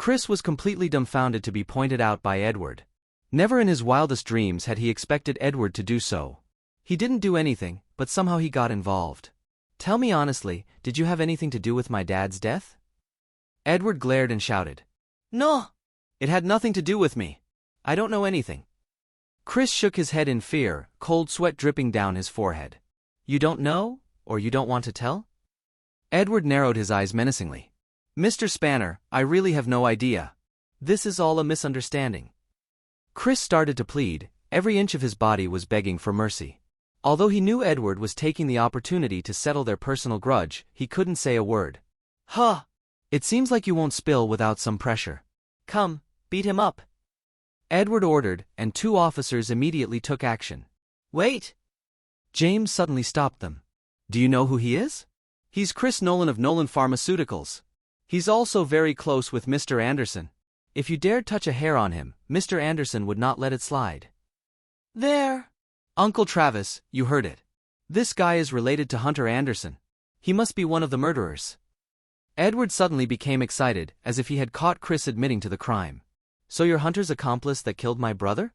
Chris was completely dumbfounded to be pointed out by Edward. Never in his wildest dreams had he expected Edward to do so. He didn't do anything, but somehow he got involved. Tell me honestly, did you have anything to do with my dad's death? Edward glared and shouted. No! It had nothing to do with me. I don't know anything. Chris shook his head in fear, cold sweat dripping down his forehead. You don't know, or you don't want to tell? Edward narrowed his eyes menacingly. Mr. Spanner, I really have no idea. This is all a misunderstanding. Chris started to plead, every inch of his body was begging for mercy. Although he knew Edward was taking the opportunity to settle their personal grudge, he couldn't say a word. Huh! It seems like you won't spill without some pressure. Come, beat him up. Edward ordered, and 2 officers immediately took action. Wait! James suddenly stopped them. Do you know who he is? He's Chris Nolan of Nolan Pharmaceuticals. He's also very close with Mr. Anderson. If you dared touch a hair on him, Mr. Anderson would not let it slide. There! Uncle Travis, you heard it. This guy is related to Hunter Anderson. He must be one of the murderers. Edward suddenly became excited, as if he had caught Chris admitting to the crime. So you're Hunter's accomplice that killed my brother?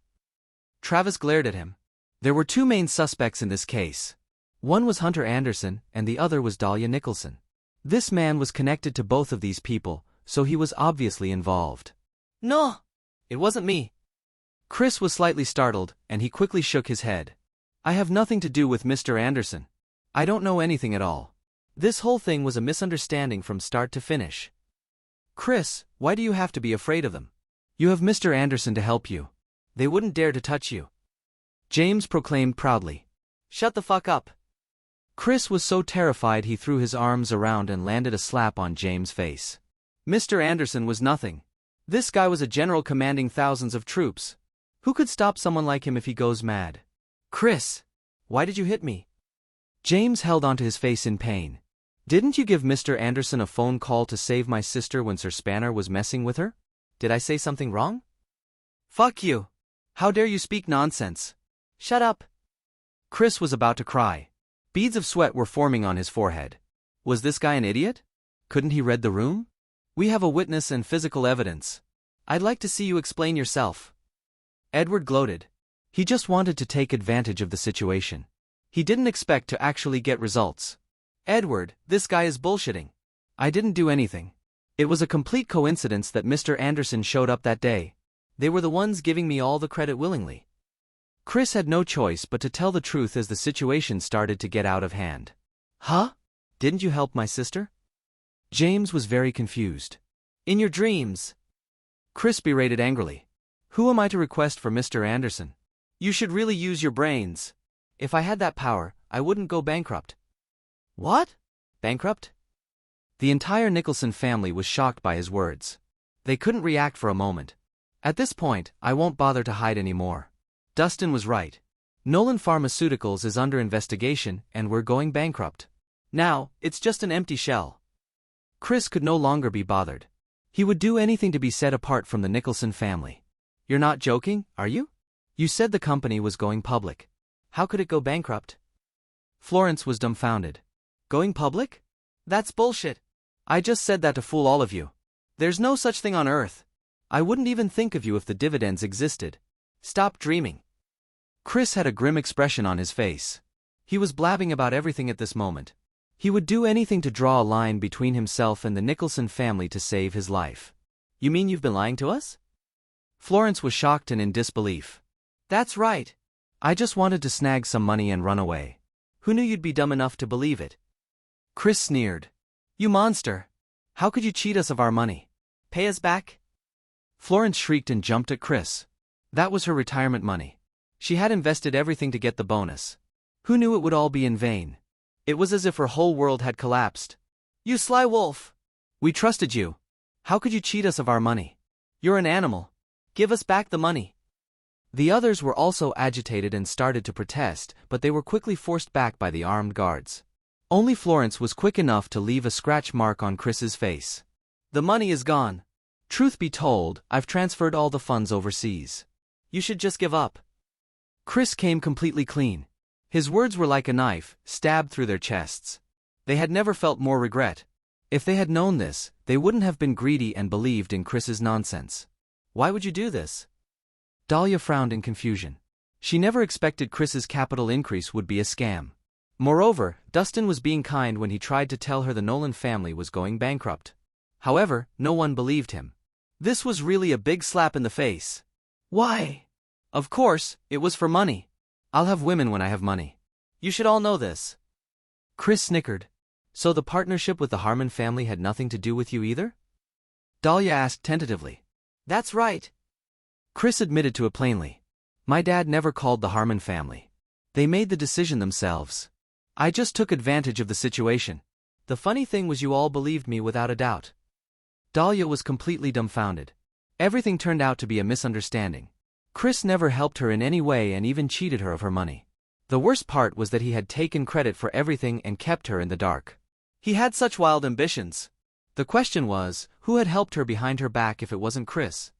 Travis glared at him. There were 2 main suspects in this case. One was Hunter Anderson, and the other was Dahlia Nicholson. This man was connected to both of these people, so he was obviously involved. No! It wasn't me. Chris was slightly startled, and he quickly shook his head. I have nothing to do with Mr. Anderson. I don't know anything at all. This whole thing was a misunderstanding from start to finish. Chris, why do you have to be afraid of them? You have Mr. Anderson to help you. They wouldn't dare to touch you. James proclaimed proudly. Shut the fuck up. Chris was so terrified he threw his arms around and landed a slap on James' face. Mr. Anderson was nothing. This guy was a general commanding thousands of troops. Who could stop someone like him if he goes mad? Chris! Why did you hit me? James held onto his face in pain. Didn't you give Mr. Anderson a phone call to save my sister when Sir Spanner was messing with her? Did I say something wrong? Fuck you! How dare you speak nonsense? Shut up! Chris was about to cry. Beads of sweat were forming on his forehead. Was this guy an idiot? Couldn't he read the room? We have a witness and physical evidence. I'd like to see you explain yourself. Edward gloated. He just wanted to take advantage of the situation. He didn't expect to actually get results. Edward, this guy is bullshitting. I didn't do anything. It was a complete coincidence that Mr. Anderson showed up that day. They were the ones giving me all the credit willingly. Chris had no choice but to tell the truth as the situation started to get out of hand. Huh? Didn't you help my sister? James was very confused. In your dreams. Chris berated angrily. Who am I to request for Mr. Anderson? You should really use your brains. If I had that power, I wouldn't go bankrupt. What? Bankrupt? The entire Nicholson family was shocked by his words. They couldn't react for a moment. At this point, I won't bother to hide anymore. Dustin was right. Nolan Pharmaceuticals is under investigation and we're going bankrupt. Now, it's just an empty shell. Chris could no longer be bothered. He would do anything to be set apart from the Nicholson family. You're not joking, are you? You said the company was going public. How could it go bankrupt? Florence was dumbfounded. Going public? That's bullshit. I just said that to fool all of you. There's no such thing on Earth. I wouldn't even think of you if the dividends existed. Stop dreaming. Chris had a grim expression on his face. He was blabbing about everything at this moment. He would do anything to draw a line between himself and the Nicholson family to save his life. You mean you've been lying to us? Florence was shocked and in disbelief. That's right. I just wanted to snag some money and run away. Who knew you'd be dumb enough to believe it? Chris sneered. You monster. How could you cheat us of our money? Pay us back? Florence shrieked and jumped at Chris. That was her retirement money. She had invested everything to get the bonus. Who knew it would all be in vain? It was as if her whole world had collapsed. You sly wolf! We trusted you. How could you cheat us of our money? You're an animal. Give us back the money. The others were also agitated and started to protest, but they were quickly forced back by the armed guards. Only Florence was quick enough to leave a scratch mark on Chris's face. The money is gone. Truth be told, I've transferred all the funds overseas. You should just give up. Chris came completely clean. His words were like a knife, stabbed through their chests. They had never felt more regret. If they had known this, they wouldn't have been greedy and believed in Chris's nonsense. Why would you do this? Dahlia frowned in confusion. She never expected Chris's capital increase would be a scam. Moreover, Dustin was being kind when he tried to tell her the Nolan family was going bankrupt. However, no one believed him. This was really a big slap in the face. Why? Of course, it was for money. I'll have women when I have money. You should all know this. Chris snickered. So the partnership with the Harmon family had nothing to do with you either? Dahlia asked tentatively. That's right. Chris admitted to it plainly. My dad never called the Harmon family. They made the decision themselves. I just took advantage of the situation. The funny thing was you all believed me without a doubt. Dahlia was completely dumbfounded. Everything turned out to be a misunderstanding. Chris never helped her in any way and even cheated her of her money. The worst part was that he had taken credit for everything and kept her in the dark. He had such wild ambitions. The question was, who had helped her behind her back if it wasn't Chris?